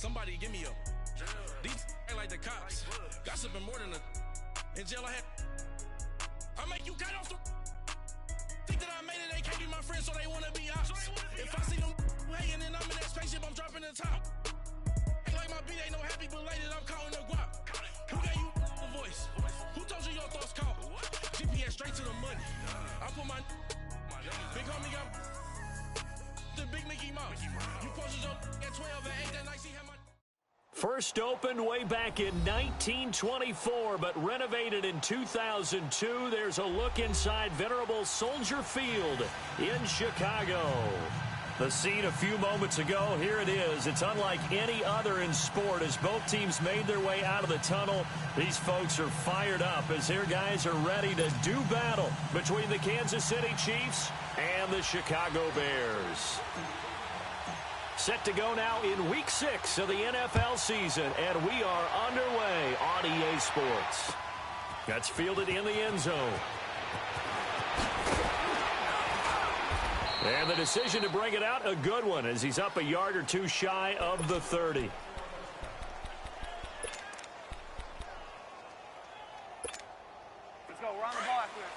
Somebody give me a. These ain't like the cops. Gossiping more than a. In jail I had. I make you cut off the. Think that I made it, they can't be my friends, so they wanna be ops. If I see them hating and I'm in that spaceship, I'm dropping the top. Ain't like my beat ain't no happy, but later I'm calling the guap. Who gave you a voice? Who told you your thoughts count? GPS straight to the money. I put my big homie got the big Mickey Mouse. You posted your at 12 and 8 that night, see how my. First opened way back in 1924, but renovated in 2002. There's a look inside venerable Soldier Field in Chicago. The scene a few moments ago, here it is. It's unlike any other in sport as both teams made their way out of the tunnel. These folks are fired up as their guys are ready to do battle between the Kansas City Chiefs and the Chicago Bears. Set to go now in Week 6 of the NFL season, and we are underway on EA Sports. That's fielded in the end zone. And the decision to bring it out, a good one, as he's up a yard or two shy of the 30. Let's go. We're on the ball after this.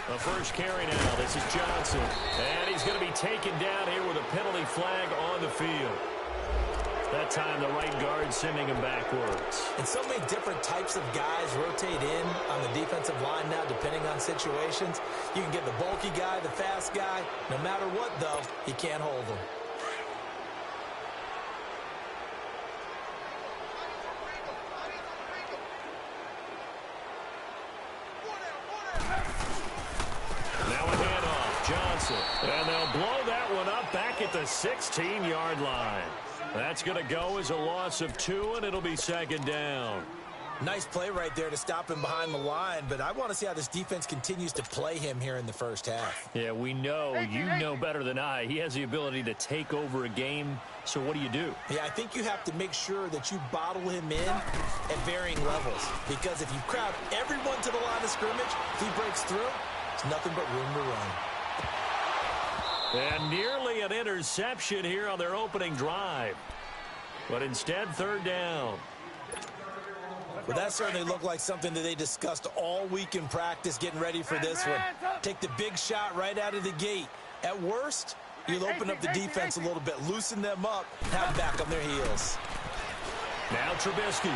The first carry now. This is Johnson. And he's going to be taken down here with a penalty flag on the field. That time the right guard sending him backwards. And so many different types of guys rotate in on the defensive line now depending on situations. You can get the bulky guy, the fast guy. No matter what, though, he can't hold them. And they'll blow that one up back at the 16-yard line. That's going to go as a loss of 2, and it'll be second down. Nice play right there to stop him behind the line, but I want to see how this defense continues to play him here in the first half. Yeah, we know. You know better than I. He has the ability to take over a game, so what do you do? Yeah, I think you have to make sure that you bottle him in at varying levels, because if you crowd everyone to the line of scrimmage, if he breaks through, there's nothing but room to run. And nearly an interception here on their opening drive. But instead, third down. Well, that certainly looked like something that they discussed all week in practice getting ready for this one. Take the big shot right out of the gate. At worst, you'll open up the defense a little bit, loosen them up, have them back on their heels. Now Trubisky.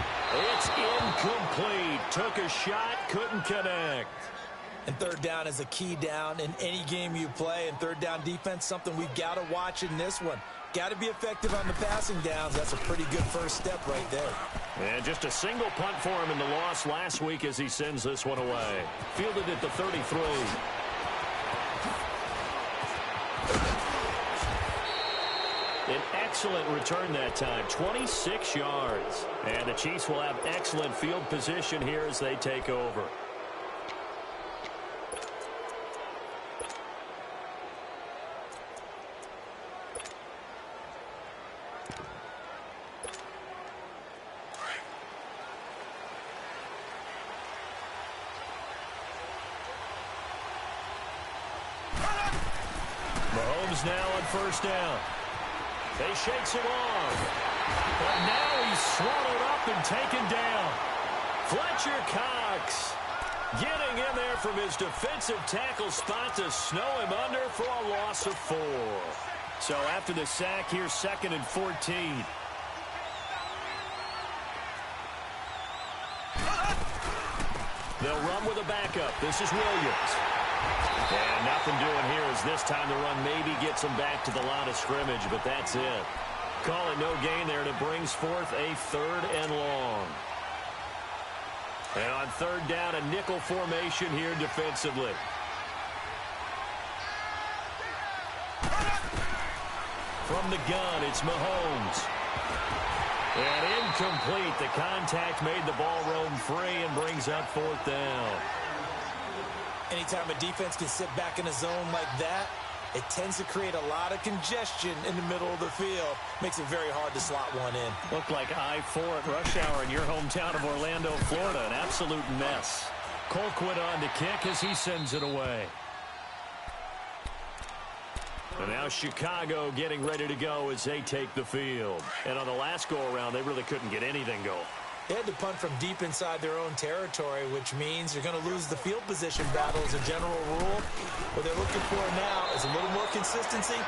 It's incomplete. Took a shot, couldn't connect. And third down is a key down in any game you play. And third down defense, something we've got to watch in this one. Got to be effective on the passing downs. That's a pretty good first step right there. And just a single punt for him in the loss last week as he sends this one away. Fielded at the 33. An excellent return that time, 26 yards. And the Chiefs will have excellent field position here as they take over. Now on first down. They shakes it off. But now he's swallowed up and taken down. Fletcher Cox getting in there from his defensive tackle spot to snow him under for a loss of 4. So after the sack, here's 2nd and 14. They'll run with a backup. This is Williams. And nothing doing here as this time the run maybe gets him back to the line of scrimmage, but that's it. Call it no gain there, and it brings forth a 3rd and long. And on third down, a nickel formation here defensively. From the gun, it's Mahomes. And incomplete. The contact made the ball roam free and brings up 4th down. Anytime a defense can sit back in a zone like that, it tends to create a lot of congestion in the middle of the field. Makes it very hard to slot one in. Looked like I-4 at rush hour in your hometown of Orlando, Florida. An absolute mess. Colquitt on to kick as he sends it away. And now Chicago getting ready to go as they take the field. And on the last go-around, they really couldn't get anything going. They had to punt from deep inside their own territory, which means you're going to lose the field position battle as a general rule. What they're looking for now is a little more consistency,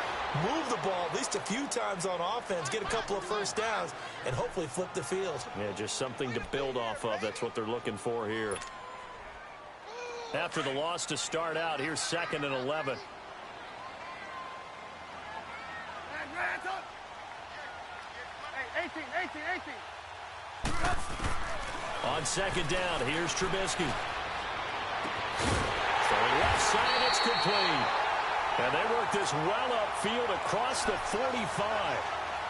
move the ball at least a few times on offense, get a couple of first downs, and hopefully flip the field. Yeah, just something to build off of. That's what they're looking for here. After the loss to start out, here's 2nd and 11. Hey, 18. On 2nd down, here's Trubisky. Throwing left side, it's complete. And they work this well upfield across the 45.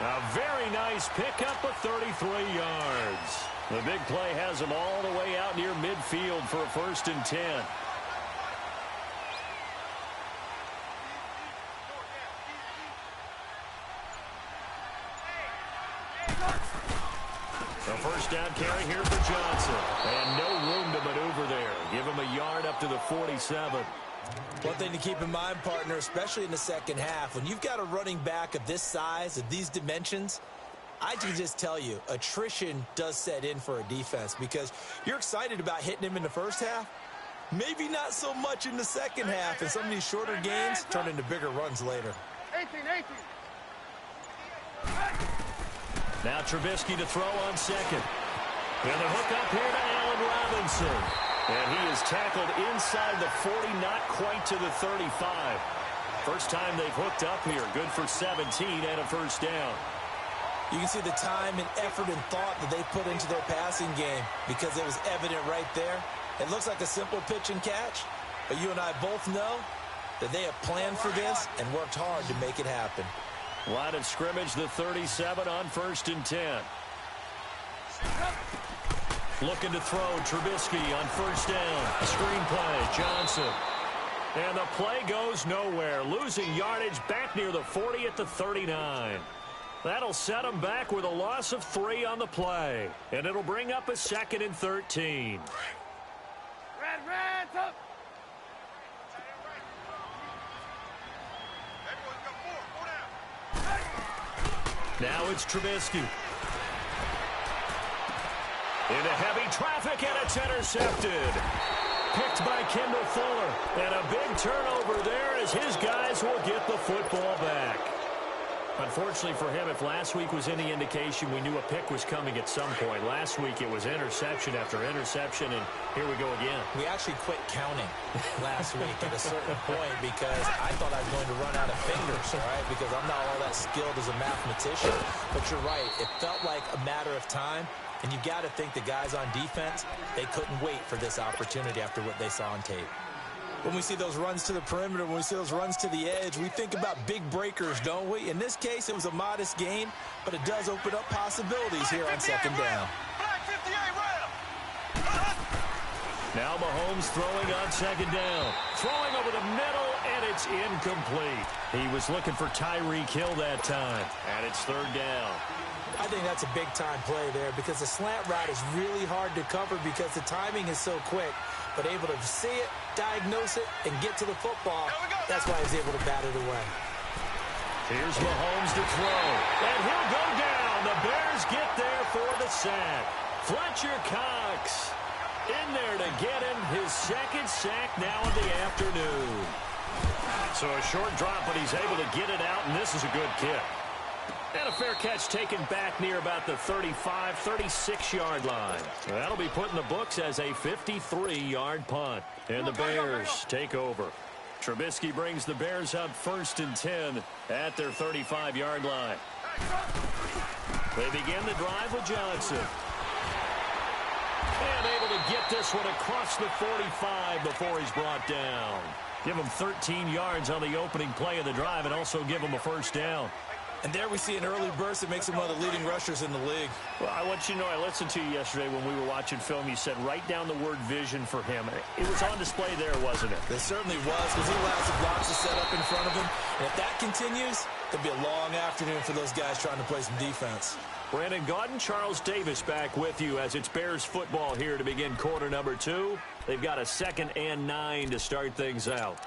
A very nice pickup of 33 yards. The big play has them all the way out near midfield for a 1st and 10. A 1st down carry here for Johnson. And no room to maneuver there. Give him a yard up to the 47. One thing to keep in mind, partner, especially in the second half, when you've got a running back of this size, of these dimensions, I can just tell you, attrition does set in for a defense because you're excited about hitting him in the first half. Maybe not so much in the second half, and some of these shorter gains turn into bigger runs later. 18. Now Trubisky to throw on 2nd. And the hook up here to Allen Robinson. And he is tackled inside the 40, not quite to the 35. First time they've hooked up here. Good for 17 and a 1st down. You can see the time and effort and thought that they put into their passing game because it was evident right there. It looks like a simple pitch and catch, but you and I both know that they have planned for this and worked hard to make it happen. Line of scrimmage, the 37 on 1st and 10. Looking to throw, Trubisky on 1st down. Screen play, Johnson. And the play goes nowhere. Losing yardage back near the 40 at the 39. That'll set them back with a loss of 3 on the play. And it'll bring up a 2nd and 13. Red, up. Now it's Trubisky. Into heavy traffic, and it's intercepted. Picked by Kendall Fuller. And a big turnover there as his guys will get the football back. Unfortunately for him, if last week was any indication, we knew a pick was coming at some point. Last week it was interception after interception, and here we go again. We actually quit counting last week at a certain point because I thought I was going to run out of fingers, all right, because I'm not all that skilled as a mathematician. But you're right. It felt like a matter of time, and you've got to think the guys on defense, they couldn't wait for this opportunity after what they saw on tape. When we see those runs to the perimeter, when we see those runs to the edge, we think about big breakers, don't we? In this case, it was a modest gain, but it does open up possibilities here on 2nd down. Now Mahomes throwing on 2nd down. Throwing over the middle, and it's incomplete. He was looking for Tyreek Hill that time, and it's 3rd down. I think that's a big-time play there because the slant route is really hard to cover because the timing is so quick. But able to see it, diagnose it, and get to the football, that's why he's able to bat it away. Here's Mahomes to throw, and he'll go down. The Bears get there for the sack. Fletcher Cox in there to get him his 2nd sack now in the afternoon. So a short drop, but he's able to get it out, and this is a good kick. And a fair catch taken back near about the 35, 36-yard line. That'll be put in the books as a 53-yard punt. And the Bears take over. Trubisky brings the Bears up 1st and 10 at their 35-yard line. They begin the drive with Johnson. And able to get this one across the 45 before he's brought down. Give him 13 yards on the opening play of the drive and also give him a 1st down. And there we see an early burst that makes him one of the leading rushers in the league. Well, I want you to know, I listened to you yesterday when we were watching film. You said write down the word vision for him. It was on display there, wasn't it? It certainly was because he allows the blocks to set up in front of him. And if that continues, it'll be a long afternoon for those guys trying to play some defense. Brandon Gaudin, Charles Davis back with you as it's Bears football here to begin quarter number 2. They've got a 2nd and 9 to start things out.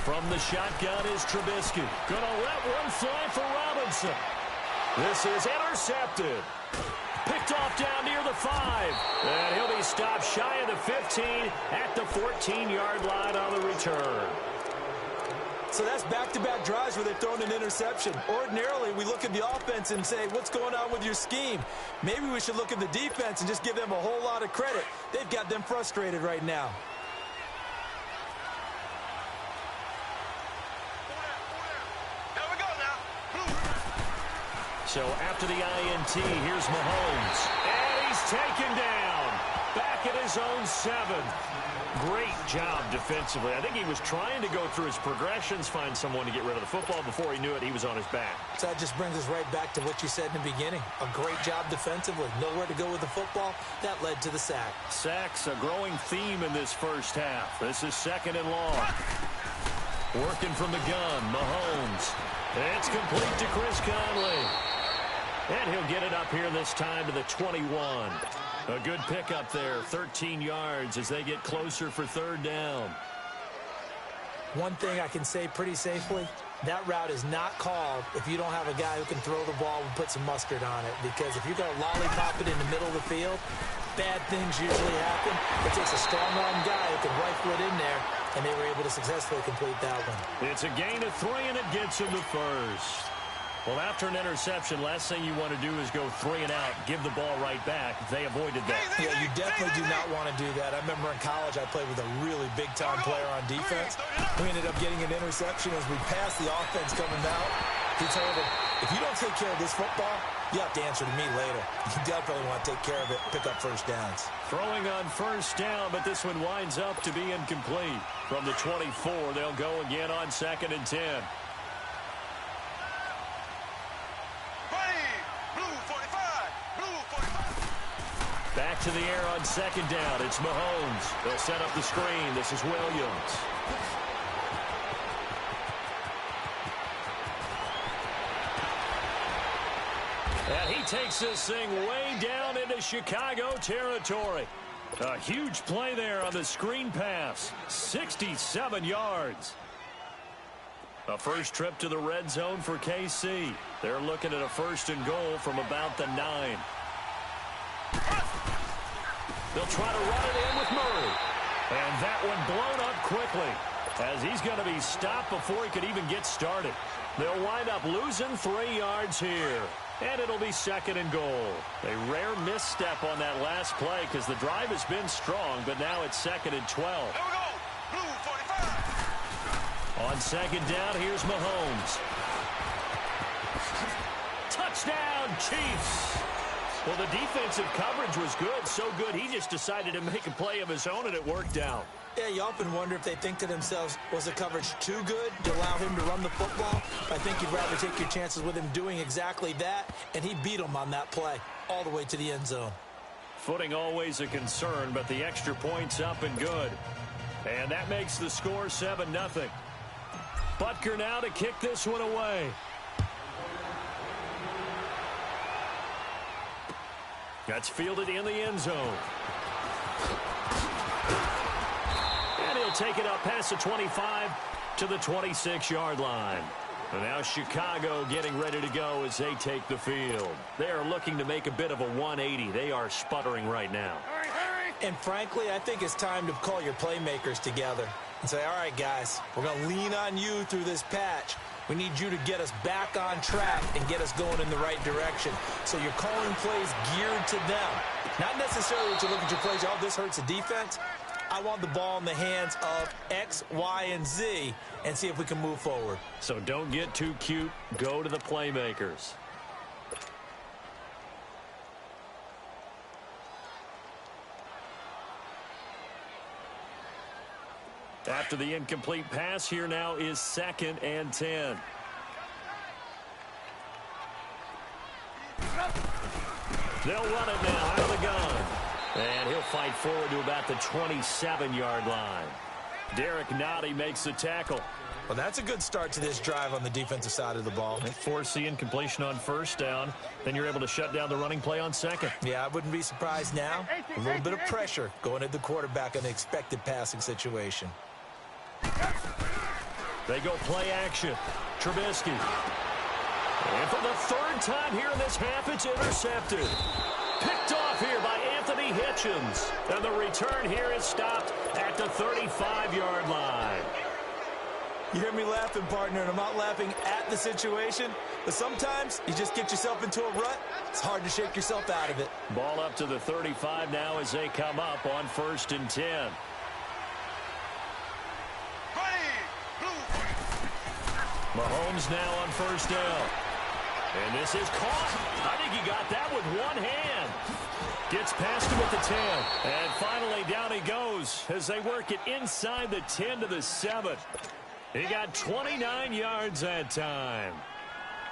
From the shotgun is Trubisky. Gonna let one fly for Robinson. This is intercepted. Picked off down near the 5. And he'll be stopped shy of the 15 at the 14-yard line on the return. So that's back-to-back drives where they've thrown an interception. Ordinarily, we look at the offense and say, what's going on with your scheme? Maybe we should look at the defense and just give them a whole lot of credit. They've got them frustrated right now. So after the INT, here's Mahomes. And he's taken down. Back at his own 7. Great job defensively. I think he was trying to go through his progressions, find someone to get rid of the football. Before he knew it, he was on his back. So that just brings us right back to what you said in the beginning. A great job defensively. Nowhere to go with the football. That led to the sack. Sacks, a growing theme in this first half. This is 2nd and long. Working from the gun, Mahomes. It's complete to Chris Conley. And he'll get it up here this time to the 21. A good pickup there, 13 yards as they get closer for 3rd down. One thing I can say pretty safely, that route is not called if you don't have a guy who can throw the ball and put some mustard on it. Because if you're going to lollipop it in the middle of the field, bad things usually happen. It takes a strong-arm guy who can rifle it in there, and they were able to successfully complete that one. It's a gain of 3, and it gets him the first. Well, after an interception, last thing you want to do is go 3 and out, give the ball right back. They avoided that. Yeah, you definitely do not want to do that. I remember in college I played with a really big-time player on defense. We ended up getting an interception as we passed the offense coming out. He told him, if you don't take care of this football, you have to answer to me later. You definitely want to take care of it, pick up first downs. Throwing on 1st down, but this one winds up to be incomplete. From the 24, they'll go again on 2nd and 10. Back to the air on 2nd down. It's Mahomes. They'll set up the screen. This is Williams. And he takes this thing way down into Chicago territory. A huge play there on the screen pass. 67 yards. A first trip to the red zone for KC. They're looking at a 1st and goal from about the 9. They'll try to run it in with Murray. And that one blown up quickly as he's going to be stopped before he could even get started. They'll wind up losing 3 yards here. And it'll be 2nd and goal. A rare misstep on that last play because the drive has been strong, but now it's 2nd and 12. There we go. Blue 45. On 2nd down, here's Mahomes. Touchdown, Chiefs. Well, the defensive coverage was good, so good he just decided to make a play of his own, and it worked out. Yeah, you often wonder if they think to themselves, was the coverage too good to allow him to run the football? I think you'd rather take your chances with him doing exactly that, and he beat him on that play all the way to the end zone. Footing always a concern, but the extra point's up and good. And that makes the score 7-0. Butker now to kick this one away. That's fielded in the end zone. And he'll take it up past the 25 to the 26-yard line. And now Chicago getting ready to go as they take the field. They are looking to make a bit of a 180. They are sputtering right now. And frankly, I think it's time to call your playmakers together and say, all right, guys, we're going to lean on you through this patch. We need you to get us back on track and get us going in the right direction. So you're calling plays geared to them. Not necessarily that you look at your plays, oh, this hurts the defense. I want the ball in the hands of X, Y, and Z and see if we can move forward. So don't get too cute. Go to the playmakers. After the incomplete pass, here now is 2nd and 10. They'll run it now out of the gun. And he'll fight forward to about the 27-yard line. Derek Nottie makes the tackle. Well, that's a good start to this drive on the defensive side of the ball. They force the incompletion on 1st down. Then you're able to shut down the running play on 2nd. Yeah, I wouldn't be surprised now. A little bit of pressure going at the quarterback in the expected passing situation. They go play action. Trubisky. And for the 3rd time here in this half, it's intercepted. Picked off here by Anthony Hitchens. And the return here is stopped at the 35-yard line. You hear me laughing, partner, and I'm not laughing at the situation, but sometimes you just get yourself into a rut. It's hard to shake yourself out of it. Ball up to the 35 now as they come up on 1st and 10. Mahomes now on 1st down. And this is caught. I think he got that with one hand. Gets past him at the 10. And finally down he goes as they work it inside the 10 to the 7. He got 29 yards that time.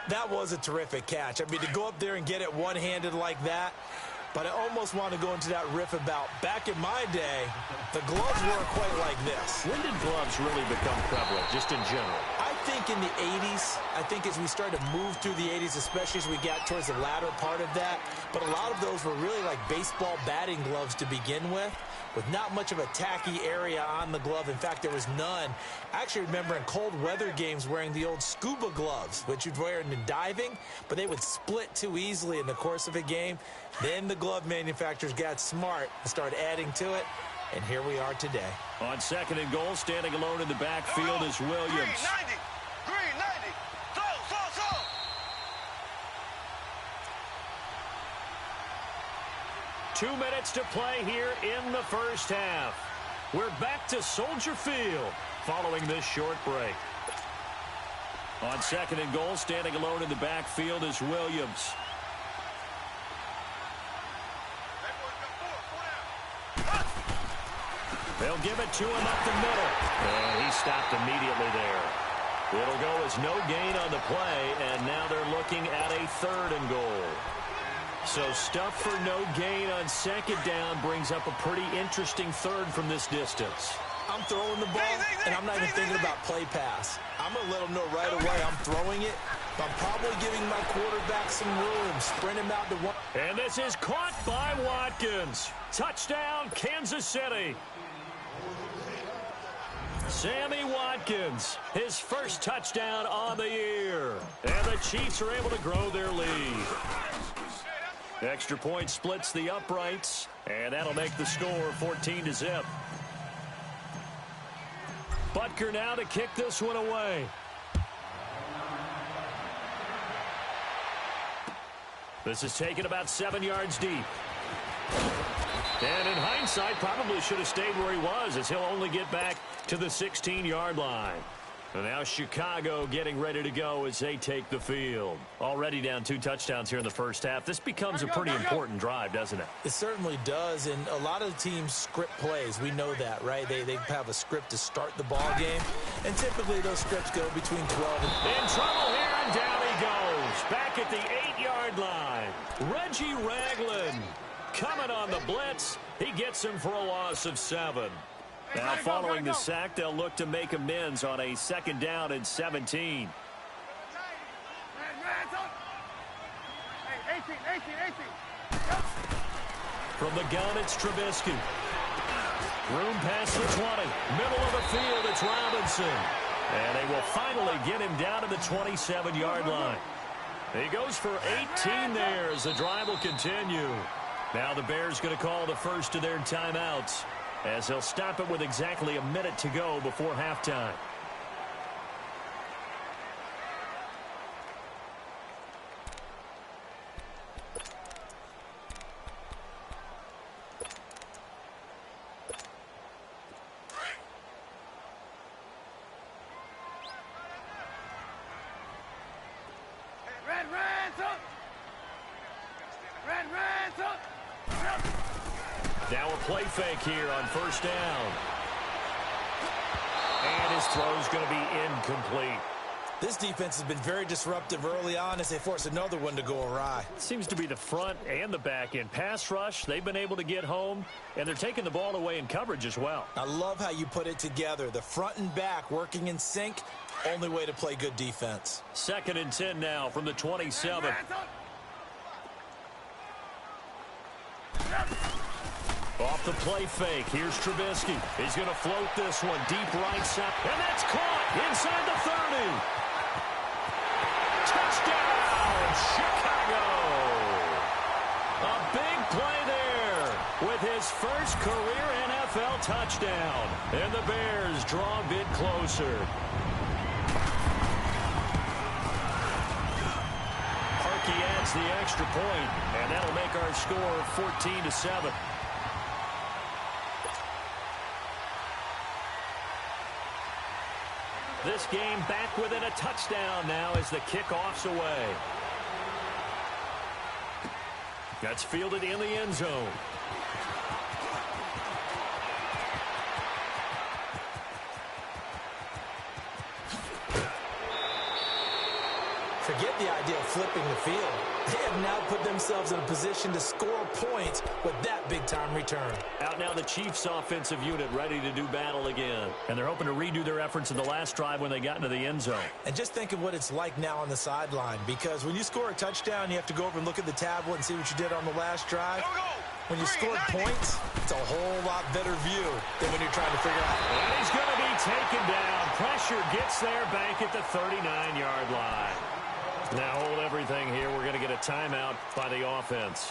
That was a terrific catch. I mean, to go up there and get it one-handed like that, but I almost want to go into that riff about back in my day, the gloves weren't quite like this. When did gloves really become prevalent, just in general? I think in the 80s. I think as we started to move through the 80s, especially as we got towards the latter part of that. But a lot of those were really like baseball batting gloves to begin with not much of a tacky area on the glove. In fact, there was none. I actually remember in cold weather games wearing the old scuba gloves, which you'd wear in diving, but they would split too easily in the course of a game. Then the glove manufacturers got smart and started adding to it, and here we are today. On 2nd and goal, standing alone in the backfield is Williams. 390. Throw. 2 minutes to play here in the 1st half. We're back to Soldier Field following this short break. On 2nd and goal, standing alone in the backfield is Williams. They'll give it to him up the middle. And he stopped immediately there. It'll go as no gain on the play, and now they're looking at a 3rd and goal. So stuff for no gain on 2nd down brings up a pretty interesting 3rd from this distance. I'm throwing the ball, and I'm not even thinking about play pass. I'm going to let them know right away I'm throwing it, but I'm probably giving my quarterback some room, sprint him out to one. And this is caught by Watkins. Touchdown, Kansas City. Sammy Watkins, his 1st touchdown on the year. And the Chiefs are able to grow their lead. Extra point splits the uprights, and that'll make the score 14-0. Butker now to kick this one away. This is taken about 7 yards deep. And in hindsight, probably should have stayed where he was, as he'll only get back to the 16-yard line. And now Chicago getting ready to go as they take the field. Already down 2 touchdowns here in the 1st half. This becomes a pretty important drive, doesn't it? It certainly does, and a lot of the teams script plays. We know that, right? They have a script to start the ball game, and typically those scripts go between 12 and... In trouble here, and down he goes. Back at the 8-yard line. Reggie Ragland coming on the blitz. He gets him for a loss of 7. Now, following the sack, they'll look to make amends on a 2nd down and 17. From the gun, it's Trubisky. Room past the 20. Middle of the field, it's Robinson. And they will finally get him down to the 27-yard line. He goes for 18 there as the drive will continue. Now the Bears going to call the first of their timeouts, as they'll stop it with exactly a minute to go before halftime. Now a play fake here on 1st down. And his throw is going to be incomplete. This defense has been very disruptive early on as they force another one to go awry. Seems to be the front and the back end. Pass rush, they've been able to get home, and they're taking the ball away in coverage as well. I love how you put it together. The front and back working in sync, only way to play good defense. 2nd and 10 now from the 27. Off the play fake. Here's Trubisky. He's going to float this one deep right side. And that's caught inside the 30. Touchdown, Chicago. A big play there with his first career NFL touchdown. And the Bears draw a bit closer. Harkey adds the extra point, and that'll make our score 14-7. This game back within a touchdown now as the kickoff's away. That's fielded in the end zone. Forget the idea of flipping the field. They have now put themselves in a position to score points with that big-time return. Out now the Chiefs offensive unit ready to do battle again. And they're hoping to redo their efforts in the last drive when they got into the end zone. And just think of what it's like now on the sideline, because when you score a touchdown, you have to go over and look at the tablet and see what you did on the last drive. When you scored points, it's a whole lot better view than when you're trying to figure out. And he's going to be taken down. Pressure gets there back at the 39-yard line. Now hold everything here. We're going to get a timeout by the offense,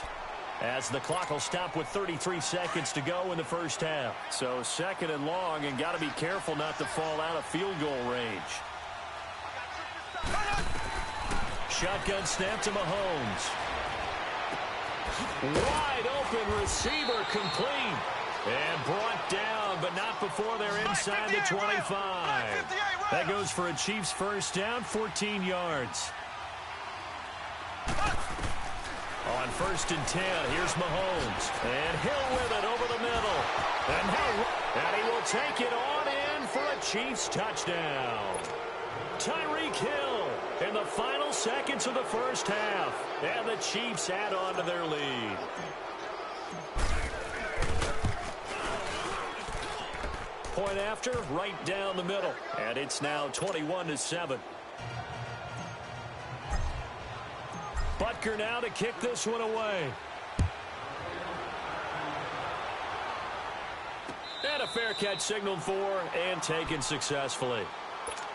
as the clock will stop with 33 seconds to go in the first half. So 2nd and long, and got to be careful not to fall out of field goal range. Shotgun snap to Mahomes. Wide open receiver complete. And brought down, but not before they're inside the 25. That goes for a Chiefs first down, 14 yards. On 1st and 10, here's Mahomes. And Hill with it over the middle. And he will take it on in for a Chiefs touchdown. Tyreek Hill in the final seconds of the first half. And the Chiefs add on to their lead. Point after, right down the middle. And it's now 21-7. Butker now to kick this one away. And a fair catch signaled for and taken successfully.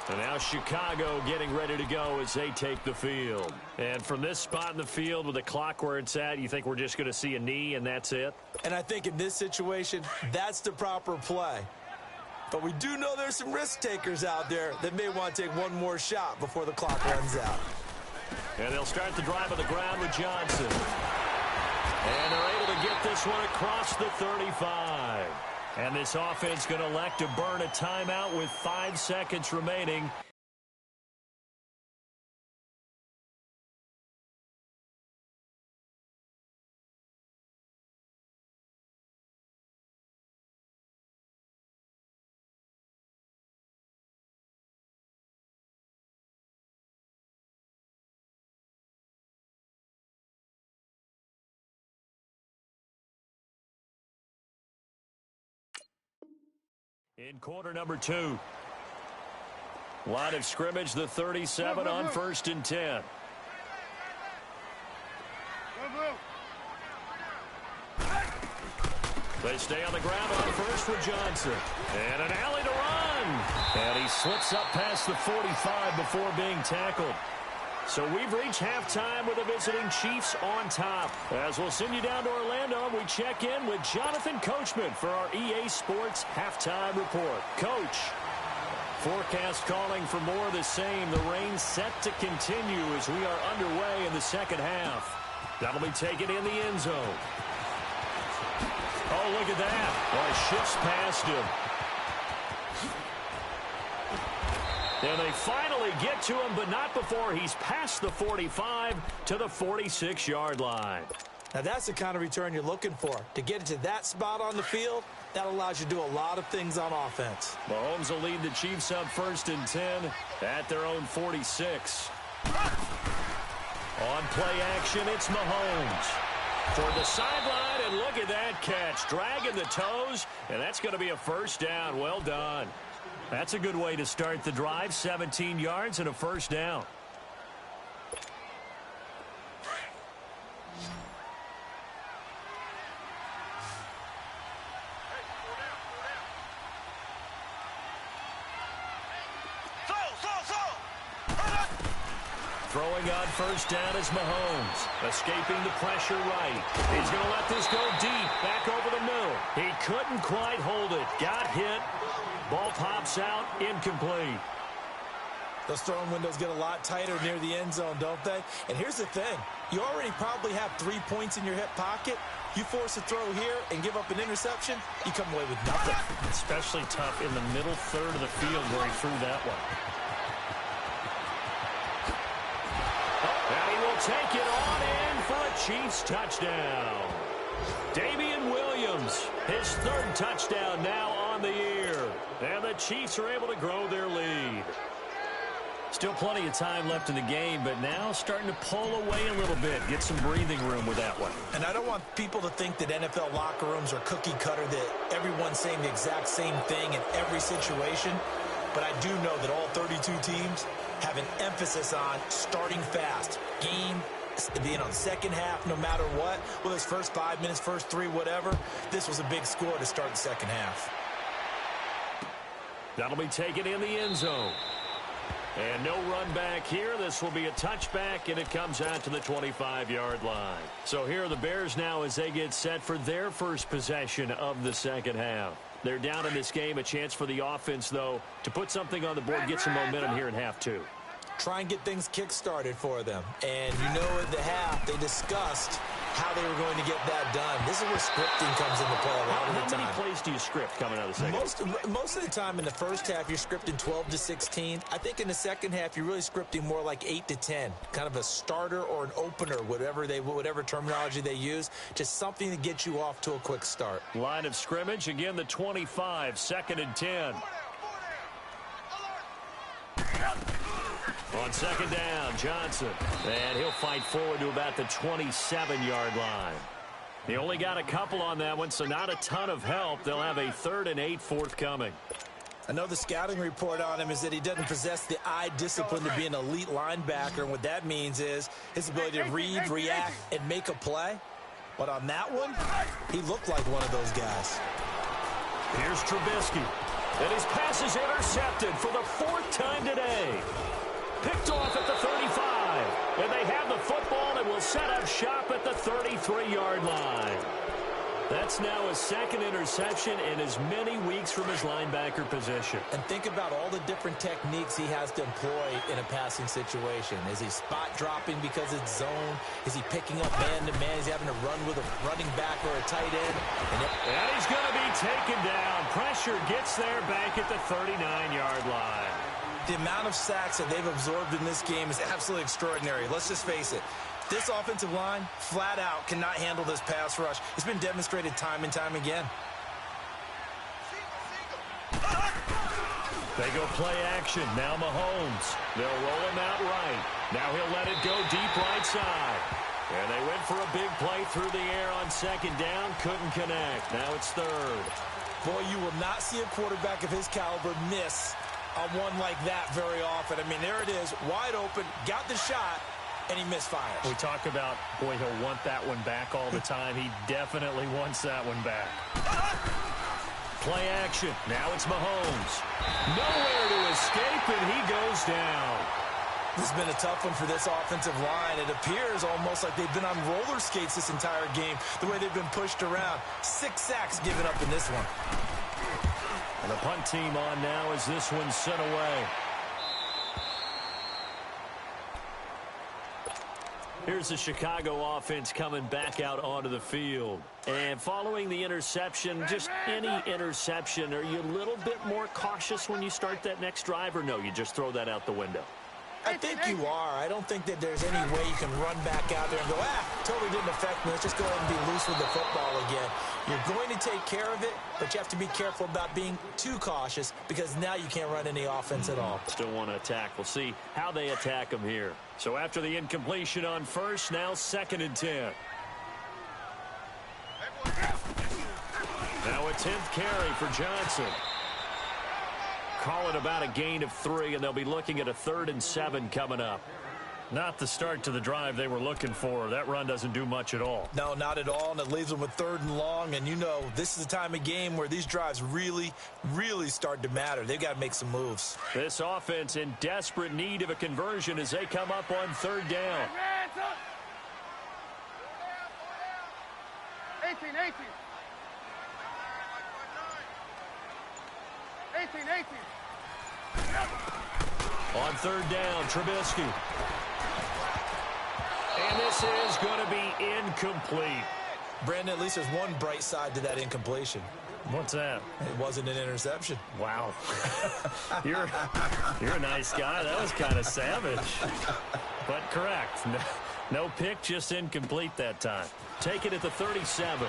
And now Chicago getting ready to go as they take the field. And from this spot in the field with the clock where it's at, you think we're just going to see a knee and that's it? And I think in this situation, that's the proper play. But we do know there's some risk takers out there that may want to take one more shot before the clock runs out. And they'll start the drive on the ground with Johnson. And they're able to get this one across the 35. And this offense going to elect to burn a timeout with 5 seconds remaining. In quarter number 2. Line of scrimmage, the 37 on 1st and 10. They stay on the ground on first with Johnson. And an alley to run. And he slips up past the 45 before being tackled. So we've reached halftime with the visiting Chiefs on top. As we'll send you down to Orlando, we check in with Jonathan Coachman for our EA Sports Halftime Report. Coach, forecast calling for more of the same. The rain set to continue as we are underway in the second half. That'll be taken in the end zone. Oh, look at that. Well, it shifts past him. And they finally get to him, but not before he's past the 45 to the 46-yard line. Now, that's the kind of return you're looking for. To get it to that spot on the field, That allows you to do a lot of things on offense. Mahomes will lead the Chiefs up 1st and 10 at their own 46. On play action, it's Mahomes. For the sideline, and look at that catch. Dragging the toes, and that's going to be a first down. Well done. That's a good way to start the drive. 17 yards and a first down. Throwing on first down is Mahomes. Escaping the pressure right. He's going to let this go deep. Back over the middle. He couldn't quite hold it. Got hit. Ball pops out. Incomplete. Those throwing windows get a lot tighter near the end zone, don't they? And here's the thing. You already probably have 3 points in your hip pocket. You force a throw here and give up an interception, you come away with nothing. Especially tough in the middle third of the field where he threw that one. And he will take it on in for a Chiefs touchdown. Damian Williams, his 3rd touchdown now on the year. And the Chiefs are able to grow their lead. Still plenty of time left in the game, but now starting to pull away a little bit. Get some breathing room with that one. And I don't want people to think that NFL locker rooms are cookie cutter, that everyone's saying the exact same thing in every situation. But I do know that all 32 teams have an emphasis on starting fast. Game, being on second half, no matter what. Well, those first 5 minutes, first 3, whatever. This was a big score to start the second half. That'll be taken in the end zone. And no run back here. This will be a touchback, and it comes out to the 25-yard line. So here are the Bears now as they get set for their first possession of the second half. They're down in this game. A chance for the offense, though, to put something on the board, get some momentum here in half 2. Try and get things kick-started for them. And you know at the half, they discussed how they were going to get that done. This is where scripting comes into play a lot of the time. How many plays do you script coming out of the second? Most of the time in the first half, you're scripting 12 to 16. I think in the second half, you're really scripting more like 8 to 10. Kind of a starter or an opener, whatever terminology they use. Just something to get you off to a quick start. Line of scrimmage, again the 25, 2nd and 10. On second down, Johnson. And he'll fight forward to about the 27-yard line. He only got a couple on that one, so not a ton of help. They'll have a 3rd and 8 forthcoming. I know the scouting report on him is that he doesn't possess the eye discipline to be an elite linebacker. And what that means is his ability to read, react, and make a play. But on that one, he looked like one of those guys. Here's Trubisky. And his pass is intercepted for the 4th time today. Picked off at the 35. And they have the football and will set up shop at the 33-yard line. That's now his 2nd interception in as many weeks from his linebacker position. And think about all the different techniques he has to employ in a passing situation. Is he spot dropping because it's zone? Is he picking up man-to-man? Is he having to run with a running back or a tight end? And he's going to be taken down. Pressure gets there back at the 39-yard line. The amount of sacks that they've absorbed in this game is absolutely extraordinary. Let's just face it. This offensive line, flat out, cannot handle this pass rush. It's been demonstrated time and time again. They go play action. Now Mahomes. They'll roll him out right. Now he'll let it go deep right side. And they went for a big play through the air on second down. Couldn't connect. Now it's 3rd. Boy, you will not see a quarterback of his caliber miss on one like that very often. I mean, there it is, wide open, got the shot, and he misfires. We talk about, boy, he'll want that one back all the time. He definitely wants that one back. Play action. Now it's Mahomes. Nowhere to escape, and he goes down. This has been a tough one for this offensive line. It appears almost like they've been on roller skates this entire game, the way they've been pushed around. 6 sacks given up in this one. And the punt team on now as this one's sent away. Here's the Chicago offense coming back out onto the field. And following the interception, just any interception, are you a little bit more cautious when you start that next drive, or no, you just throw that out the window? I think you are. I don't think that there's any way you can run back out there and go, totally didn't affect me. Let's just go ahead and be loose with the football again. You're going to take care of it, but you have to be careful about being too cautious because now you can't run any offense at all. Still want to attack. We'll see how they attack them here. So after the incompletion on first, now 2nd and 10. Now a 10th carry for Johnson. Call it about a gain of 3, and they'll be looking at a 3rd and 7 coming up. Not the start to the drive they were looking for. That run doesn't do much at all. No, not at all, and it leaves them with 3rd and long. And you know, this is the time of game where these drives really, really start to matter. They've got to make some moves. This offense in desperate need of a conversion as they come up on 3rd down. 18. 18. On 3rd down, Trubisky. And this is going to be incomplete. Brandon, at least there's one bright side to that incompletion. What's that? It wasn't an interception. Wow. You're a nice guy. That was kind of savage. But correct. No pick, just incomplete that time. Take it at the 37.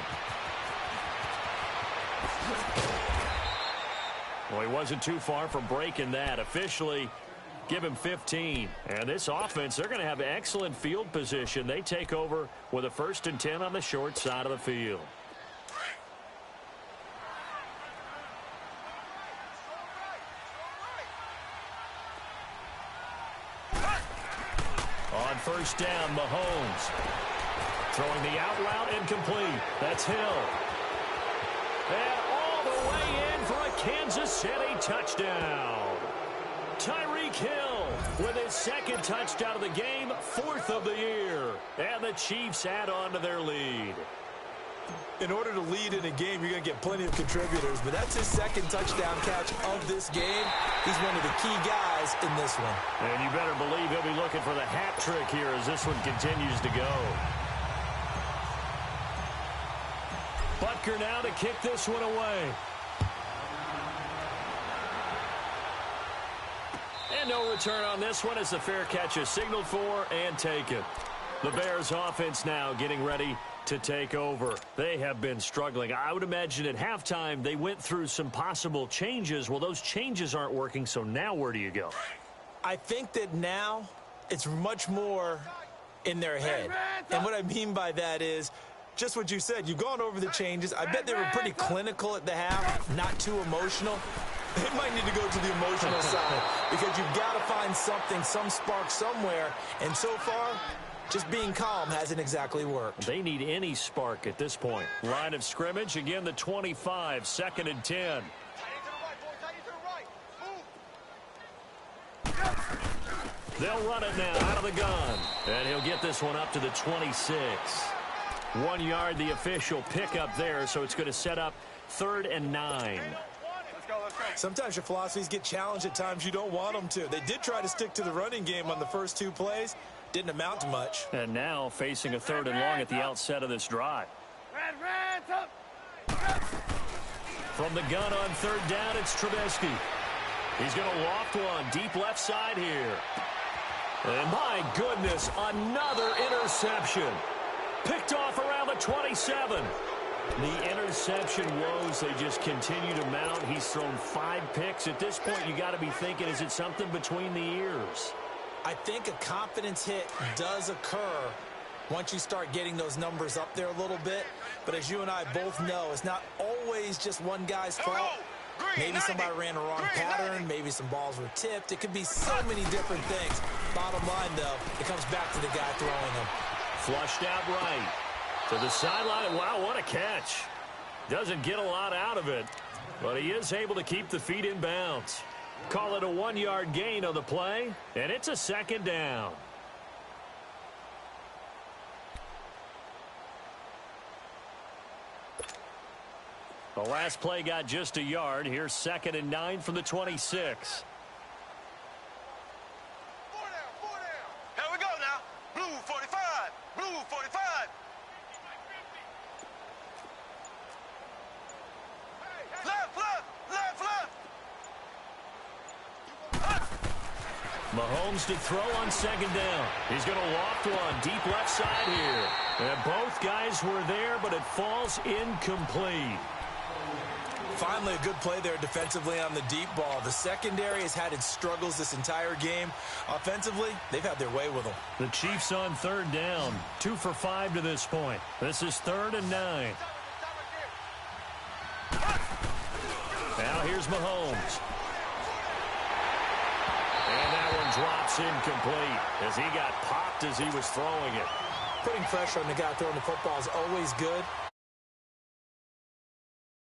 Well, he wasn't too far from breaking that. Officially, give him 15. And this offense, they're going to have excellent field position. They take over with a 1st and 10 on the short side of the field. On 1st down, Mahomes. Throwing the out route incomplete. That's Hill. And all the way in for a Kansas City touchdown. Tyreek Hill with his 2nd touchdown of the game, 4th of the year. And the Chiefs add on to their lead. In order to lead in a game, you're going to get plenty of contributors, but that's his 2nd touchdown catch of this game. He's one of the key guys in this one. And you better believe he'll be looking for the hat trick here as this one continues to go. Butker now to kick this one away. And no return on this one as the fair catch is signaled for and taken. The Bears offense now getting ready to take over. They have been struggling. I would imagine at halftime they went through some possible changes. Well, those changes aren't working, so now where do you go? I think that now it's much more in their head. And what I mean by that is just what you said. You've gone over the changes. I bet they were pretty clinical at the half, not too emotional. They might need to go to the emotional side because you've got to find something, some spark somewhere. And so far, just being calm hasn't exactly worked. They need any spark at this point. Line of scrimmage, again the 25, 2nd and 10. They'll run it now out of the gun. And he'll get this one up to the 26. 1 yard, the official pickup there, so it's going to set up 3rd and 9. Sometimes your philosophies get challenged at times you don't want them to. They did try to stick to the running game on the first 2 plays. Didn't amount to much. And now facing a 3rd and long at the outset of this drive. From the gun on 3rd down, it's Trubisky. He's going to loft one deep left side here. And my goodness, another interception. Picked off around the 27. The interception woes, they just continue to mount. He's thrown 5 picks. At this point, you got to be thinking, is it something between the ears? I think a confidence hit does occur once you start getting those numbers up there a little bit. But as you and I both know, it's not always just one guy's fault. Maybe somebody ran a wrong pattern. Maybe some balls were tipped. It could be so many different things. Bottom line, though, it comes back to the guy throwing them. Flushed out right. To the sideline. Wow, what a catch. Doesn't get a lot out of it, but he is able to keep the feet in bounds. Call it a 1-yard gain on the play, and it's a 2nd down. The last play got just a yard. Here's 2nd and 9 from the 26. Here we go now. Blue 45. Blue 45. Left. Mahomes to throw on second down. He's going to loft one deep left side here. And both guys were there, but it falls incomplete. Finally, a good play there defensively on the deep ball. The secondary has had its struggles this entire game. Offensively, they've had their way with them. The Chiefs on third down. 2 for 5 to this point. This is 3rd and 9. Now here's Mahomes. And that one drops incomplete as he got popped as he was throwing it. Putting pressure on the guy throwing the football is always good,